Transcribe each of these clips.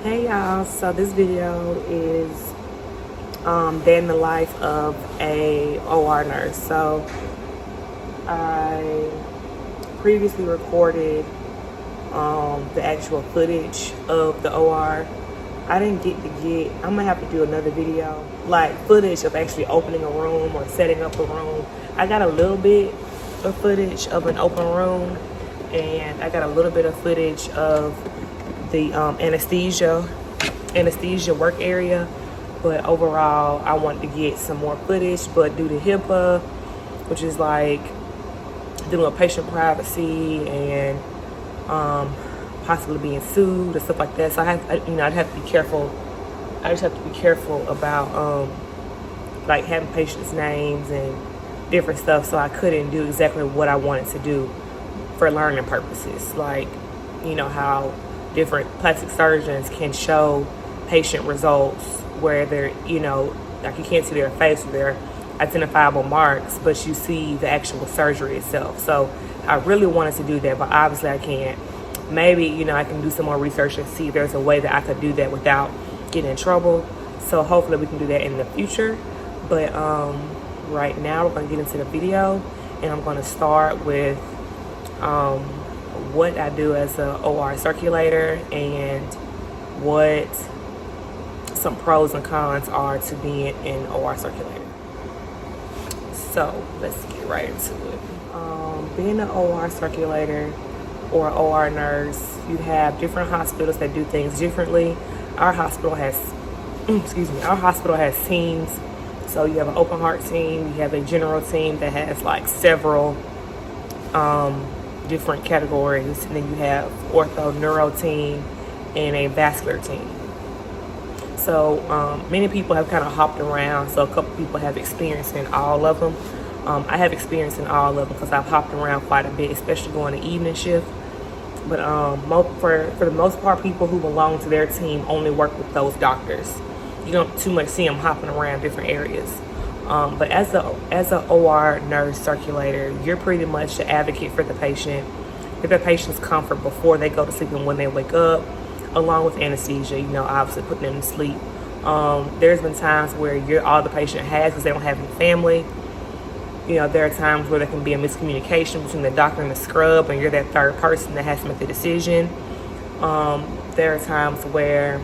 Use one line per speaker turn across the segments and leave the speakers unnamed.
Hey y'all, so this video is day in the life of a OR nurse. So I previously recorded the actual footage of the OR. I didn't I'm gonna have to do another video, like footage of actually opening a room or setting up a room. I got a little bit of footage of an open room, and I got a little bit of footage of the anesthesia work area, but overall I wanted to get some more footage, but due to HIPAA, which is like dealing with patient privacy and possibly being sued and stuff like that, so I'd have to be careful. I just have to be careful about like having patients' names and different stuff, so I couldn't do exactly what I wanted to do for learning purposes, like how different plastic surgeons can show patient results where they're, like you can't see their face or their identifiable marks, but you see the actual surgery itself. So I really wanted to do that, but obviously I can't. Maybe, I can do some more research and see if there's a way that I could do that without getting in trouble. So hopefully we can do that in the future. But right now we're going to get into the video, and I'm going to start with what I do as a OR circulator and what some pros and cons are to being an OR circulator. So let's get right into it. Being an OR circulator or OR nurse, you have different hospitals that do things differently. Our hospital has, our hospital has teams. So you have an open heart team, you have a general team that has like several different categories, and then you have ortho neuro team and a vascular team. So many people have kind of hopped around, so a couple people have experience in all of them. I have experience in all of them because I've hopped around quite a bit, especially going to evening shift. But for the most part, people who belong to their team only work with those doctors. You don't too much see them hopping around different areas. But as a OR nurse circulator, you're pretty much the advocate for the patient, get the patient's comfort before they go to sleep and when they wake up, along with anesthesia, obviously putting them to sleep. There's been times where you're all the patient has because they don't have any family. There are times where there can be a miscommunication between the doctor and the scrub, and you're that third person that has to make the decision. There are times where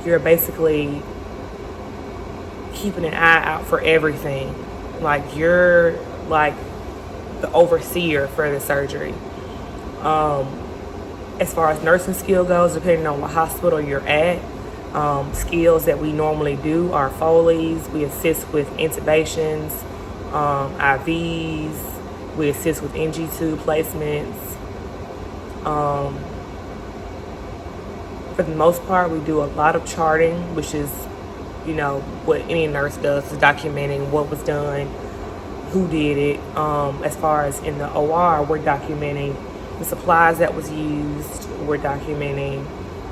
you're basically keeping an eye out for everything. Like you're like the overseer for the surgery. As far as nursing skill goes, depending on what hospital you're at, skills that we normally do are Foley's. We assist with intubations, IVs. We assist with NG tube placements. For the most part, we do a lot of charting, which is what any nurse does, is documenting what was done, who did it. As far as in the OR, we're documenting the supplies that was used, we're documenting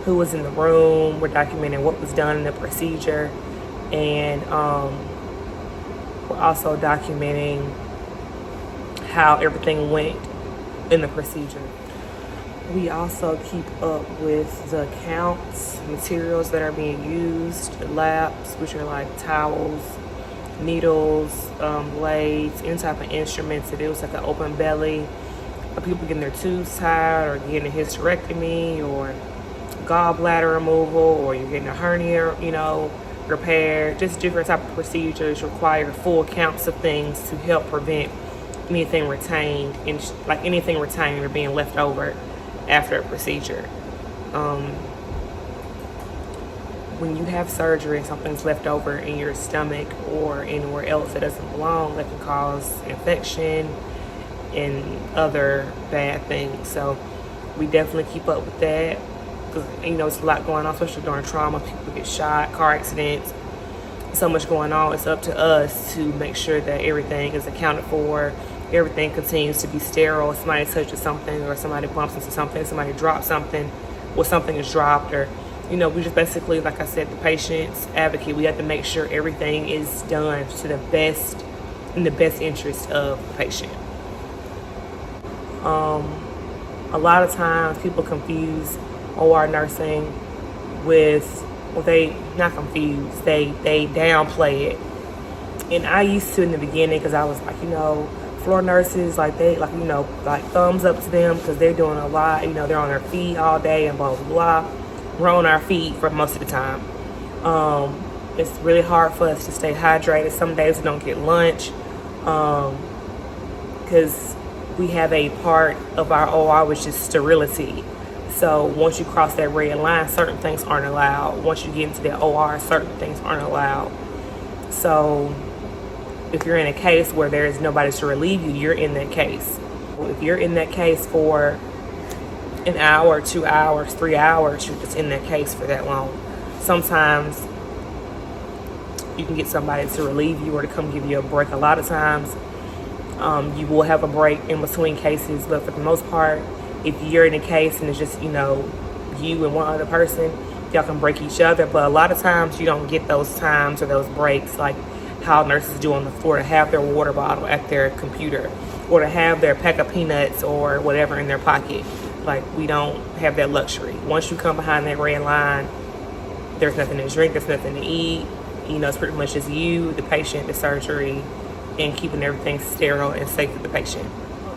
who was in the room, we're documenting what was done in the procedure, and we're also documenting how everything went in the procedure. We also keep up with the counts, materials that are being used, labs, which are like towels, needles, blades, any type of instruments. If it was like an open belly, or people getting their tubes tied, or getting a hysterectomy, or gallbladder removal, or you're getting a hernia, repaired. Just different type of procedures require full counts of things to help prevent anything retained, anything retained or being left over after a procedure. When you have surgery and something's left over in your stomach or anywhere else that doesn't belong, that can cause infection and other bad things. So we definitely keep up with that because it's a lot going on, especially during trauma. People get shot, car accidents, so much going on. It's up to us to make sure that everything is accounted for, everything continues to be sterile. If somebody touches something, or somebody bumps into something, somebody drops something, or something is dropped, or we just basically, like I said, the patient's advocate. We have to make sure everything is done to the best, in the best interest of the patient. A lot of times people confuse OR nursing with, well, they not confused. They downplay it. And I used to in the beginning, because I was like, floor nurses, like they, like, like thumbs up to them because they're doing a lot. They're on their feet all day and blah, blah, blah. We're on our feet for most of the time. It's really hard for us to stay hydrated. Some days we don't get lunch because we have a part of our OR which is sterility. So once you cross that red line, certain things aren't allowed. Once you get into the OR, certain things aren't allowed. So if you're in a case where there is nobody to relieve you, you're in that case. If you're in that case for an hour, 2 hours, 3 hours, you're just in that case for that long. Sometimes you can get somebody to relieve you or to come give you a break. A lot of times you will have a break in between cases, but for the most part, if you're in a case and it's just, you and one other person, y'all can break each other. But a lot of times you don't get those times or those breaks like how nurses do on the floor, to have their water bottle at their computer or to have their pack of peanuts or whatever in their pocket. Like, we don't have that luxury. Once you come behind that red line, there's nothing to drink, there's nothing to eat. It's pretty much just you, the patient, the surgery, and keeping everything sterile and safe for the patient.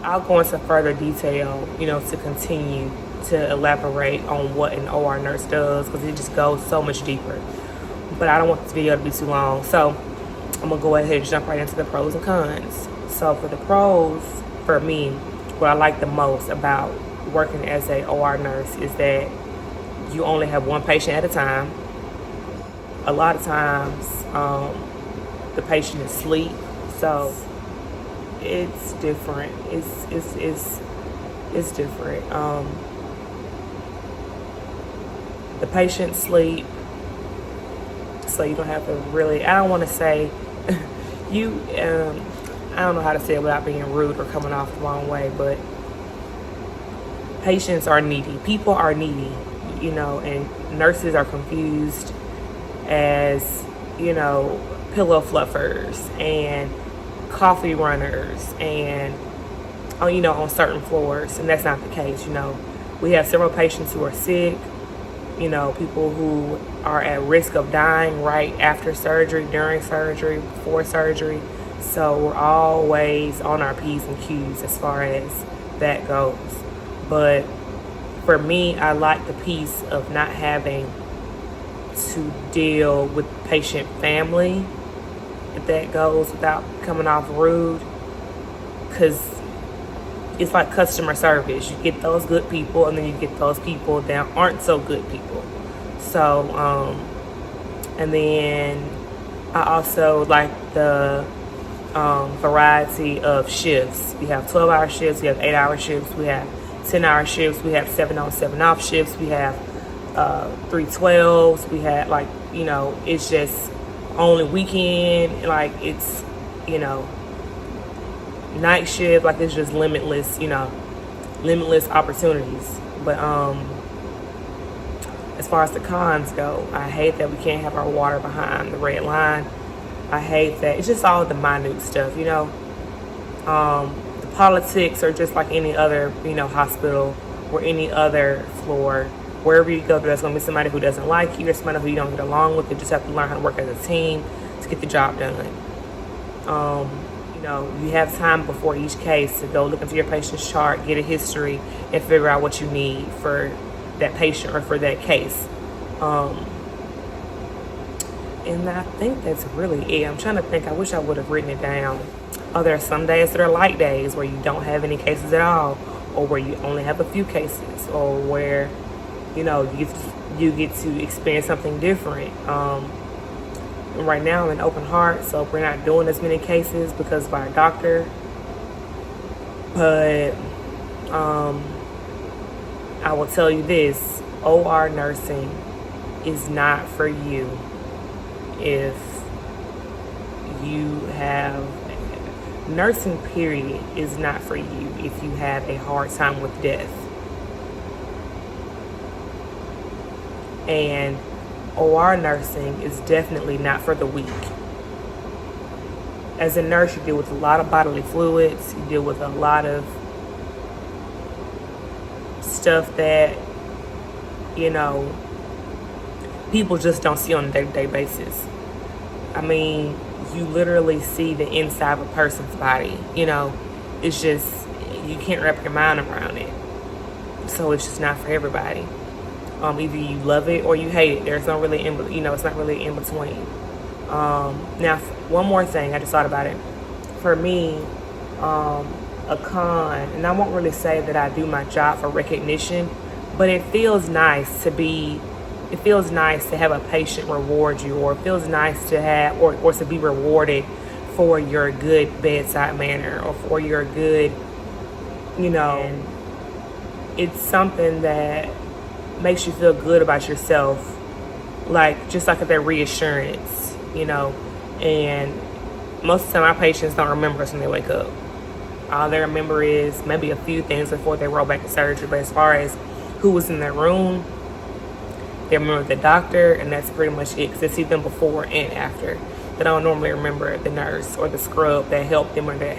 I'll go into further detail, to continue to elaborate on what an OR nurse does, because it just goes so much deeper. But I don't want this video to be too long, so I'm gonna go ahead and jump right into the pros and cons. So for the pros, for me, what I like the most about working as a OR nurse is that you only have one patient at a time. A lot of times, the patient is asleep, so it's different. It's different. The patient sleep, so you don't have to really. I don't want to say you. I don't know how to say it without being rude or coming off the wrong way, but patients are needy. People are needy, and nurses are confused as, pillow fluffers and coffee runners and, on certain floors. And that's not the case. We have several patients who are sick, people who are at risk of dying right after surgery, during surgery, before surgery. So we're always on our P's and Q's as far as that goes. But for me, I like the piece of not having to deal with patient family, if that goes, without coming off rude, because it's like customer service. You get those good people, and then you get those people that aren't so good people. So, and then I also like the variety of shifts. We have 12-hour shifts, we have 8-hour shifts, we have 10-hour shifts, we have 7 on, 7 off shifts, we have 312s, we had it's just only weekend, like it's, night shift, like it's just limitless, limitless opportunities. But as far as the cons go, I hate that we can't have our water behind the red line. I hate that. It's just all the minute stuff, The politics are just like any other, hospital or any other floor. Wherever you go, there's going to be somebody who doesn't like you. There's somebody who you don't get along with. You just have to learn how to work as a team to get the job done. You have time before each case to go look into your patient's chart, get a history, and figure out what you need for that patient or for that case. And I think that's really it. I'm trying to think. I wish I would have written it down. There are some days that are light days where you don't have any cases at all, or where you only have a few cases, or where you get to experience something different. And right now I'm in open heart, so we're not doing as many cases because of our doctor. But I will tell you this: OR nursing is not for you if you have nursing, period, is not for you if you have a hard time with death. And OR nursing is definitely not for the weak. As a nurse, you deal with a lot of bodily fluids. You deal with a lot of stuff that you know, people just don't see on a day-to-day basis. I mean, you literally see the inside of a person's body, you know. It's just, you can't wrap your mind around it. So it's just not for everybody. Either you love it or you hate it. There's no really it's not really in between. Now, one more thing, I just thought about it. For me, a con, and I won't really say that I do my job for recognition, but it feels nice to have a patient reward you, or it feels nice to have, or to be rewarded for your good bedside manner, or for your good, it's something that makes you feel good about yourself, just like that reassurance, and most of the time our patients don't remember us when they wake up. All they remember is maybe a few things before they roll back to surgery, but as far as who was in their room, they remember the doctor, and that's pretty much it, because they see them before and after. They don't normally remember the nurse or the scrub that helped them, or that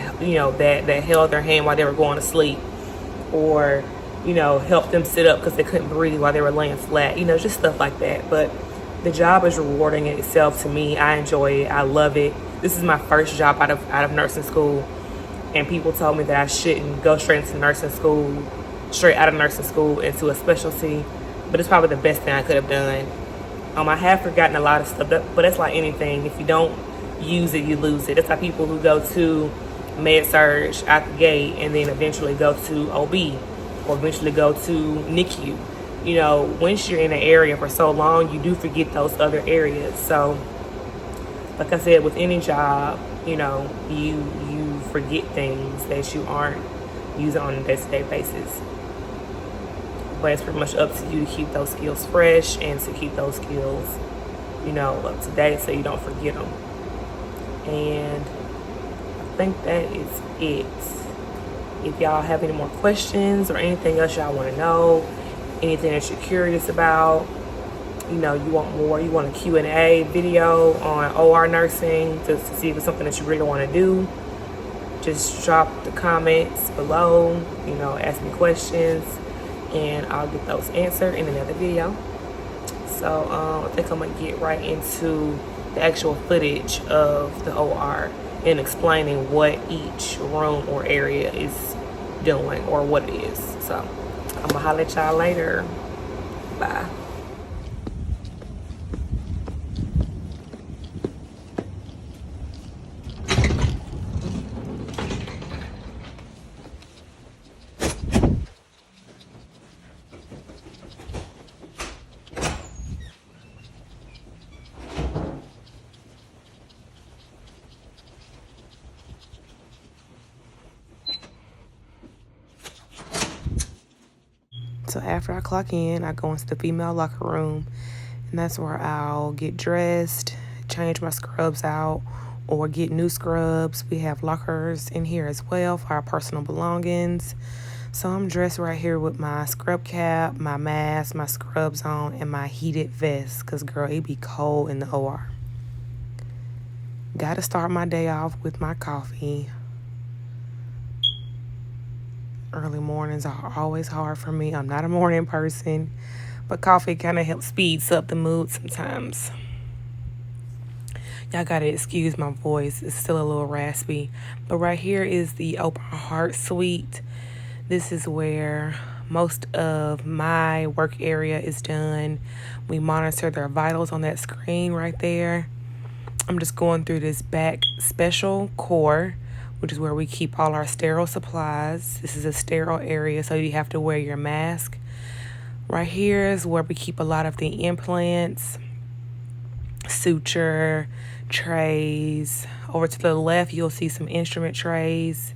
held their hand while they were going to sleep, or helped them sit up because they couldn't breathe while they were laying flat, just stuff like that. But the job is rewarding in itself to me. I enjoy it. I love it. This is my first job out of nursing school, and people told me that I shouldn't go straight out of nursing school into a specialty, but it's probably the best thing I could have done. I have forgotten a lot of stuff, but that's like anything. If you don't use it, you lose it. That's like people who go to med surge out the gate and then eventually go to OB, or eventually go to NICU. Once you're in an area for so long, you do forget those other areas. So, like I said, with any job, you forget things that you aren't using on a day-to-day basis. But it's pretty much up to you to keep those skills fresh and to keep those skills, up to date, so you don't forget them. And I think that is it. If y'all have any more questions or anything else y'all want to know, anything that you're curious about, you want more, you want a Q&A video on OR nursing to see if it's something that you really want to do, just drop the comments below, ask me questions, and I'll get those answered in another video. So I think I'm going to get right into the actual footage of the OR and explaining what each room or area is doing, or what it is. So I'm going to holler at y'all later. Bye. So after I clock in, I go into the female locker room, and that's where I'll get dressed, change my scrubs out, or get new scrubs. We have lockers in here as well for our personal belongings. So I'm dressed right here with my scrub cap, my mask, my scrubs on, and my heated vest, because, girl, it be cold in the OR. Gotta start my day off with my coffee. Early mornings are always hard for me. I'm not a morning person, but coffee kind of speeds up the mood sometimes. Y'all gotta excuse my voice. It's still a little raspy. But right here is the open heart suite. This is where most of my work area is done. We monitor their vitals on that screen right there. I'm just going through this back special core, which is where we keep all our sterile supplies. This is a sterile area, so you have to wear your mask. Right here is where we keep a lot of the implants, suture, trays. Over to the left, you'll see some instrument trays.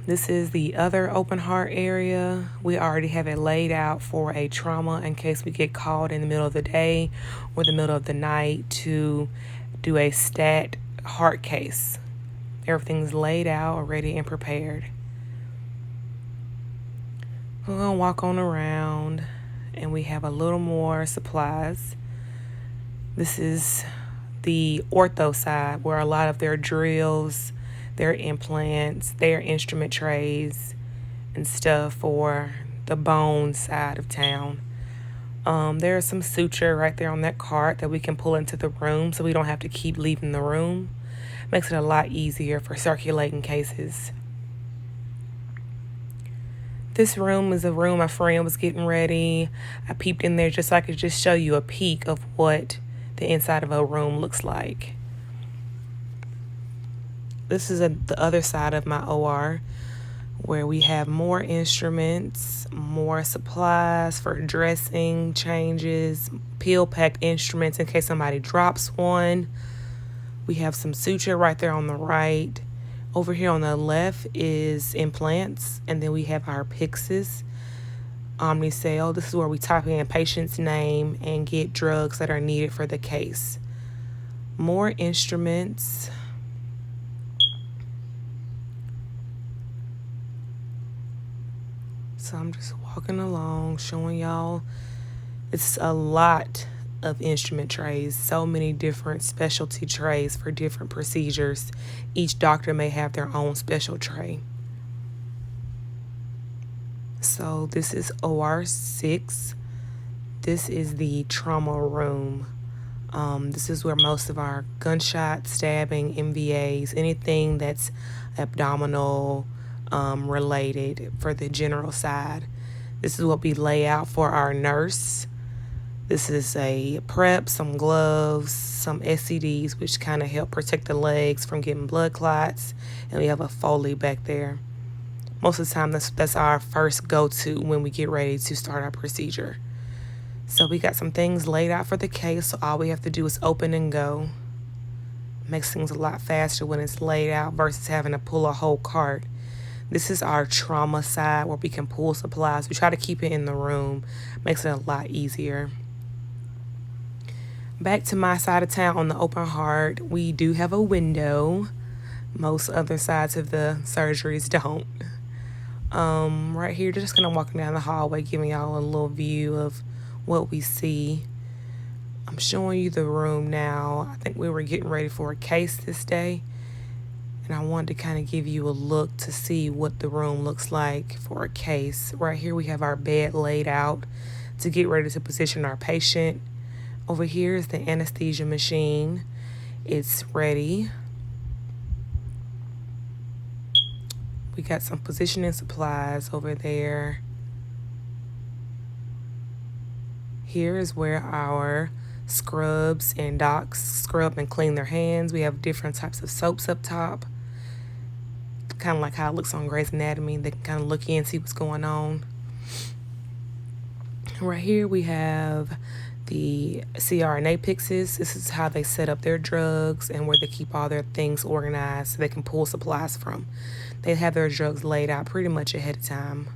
This is the other open heart area. We already have it laid out for a trauma in case we get called in the middle of the day or the middle of the night to do a stat heart case. Everything's laid out already and prepared. We're going to walk on around, and we have a little more supplies. This is the ortho side, where a lot of their drills, their implants, their instrument trays, and stuff for the bone side of town. There's some suture right there on that cart that we can pull into the room so we don't have to keep leaving the room. Makes it a lot easier for circulating cases. This room is a room my friend was getting ready. I peeped in there just so I could just show you a peek of what the inside of a room looks like. This is the other side of my OR where we have more instruments, more supplies for dressing changes, pill packed instruments in case somebody drops one. We have some suture right there on the right. Over here on the left is implants, and then we have our Pyxis Omnicell. This is where we type in patient's name and get drugs that are needed for the case. More instruments. So I'm just walking along, showing y'all. It's a lot of instrument trays, so many different specialty trays for different procedures. Each doctor may have their own special tray. So this is OR 6. This is the trauma room. This is where most of our gunshot, stabbing, MVAs, anything that's abdominal related for the general side. This is what we lay out for our nurse. This is a prep, some gloves, some SCDs, which kind of help protect the legs from getting blood clots. And we have a Foley back there. Most of the time, that's our first go-to when we get ready to start our procedure. So we got some things laid out for the case, so all we have to do is open and go. Makes things a lot faster when it's laid out versus having to pull a whole cart. This is our trauma side where we can pull supplies. We try to keep it in the room. Makes it a lot easier. Back to my side of town on the open heart, we do have a window. Most other sides of the surgeries don't. Right here, just kind of walking down the hallway, giving y'all a little view of what we see. I'm showing you the room now. I think we were getting ready for a case this day, and I wanted to kind of give you a look to see what the room looks like for a case. Right here, we have our bed laid out to get ready to position our patient. Over here is the anesthesia machine. It's ready. We got some positioning supplies over there. Here is where our scrubs and docs scrub and clean their hands. We have different types of soaps up top. Kind of like how it looks on Grey's Anatomy. They can kind of look in and see what's going on. Right here we have the CRNA Pyxis. This is how they set up their drugs and where they keep all their things organized so they can pull supplies from. They have their drugs laid out pretty much ahead of time.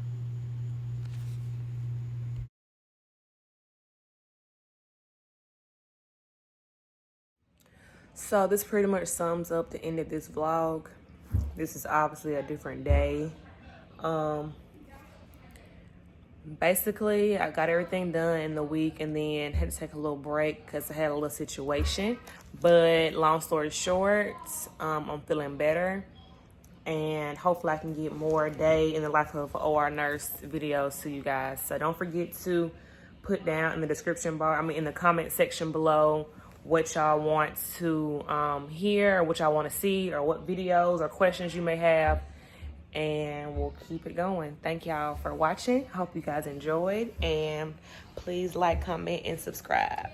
So this pretty much sums up the end of this vlog. This is obviously a different day. Basically, I got everything done in the week and then had to take a little break because I had a little situation. But long story short, I'm feeling better. And hopefully I can get more day in the life of an OR nurse videos to you guys. So don't forget to put down in the description bar, in the comment section below, what y'all want to hear, or what y'all want to see, or what videos or questions you may have. And we'll keep it going. Thank y'all for watching. Hope you guys enjoyed. And please like, comment, and subscribe.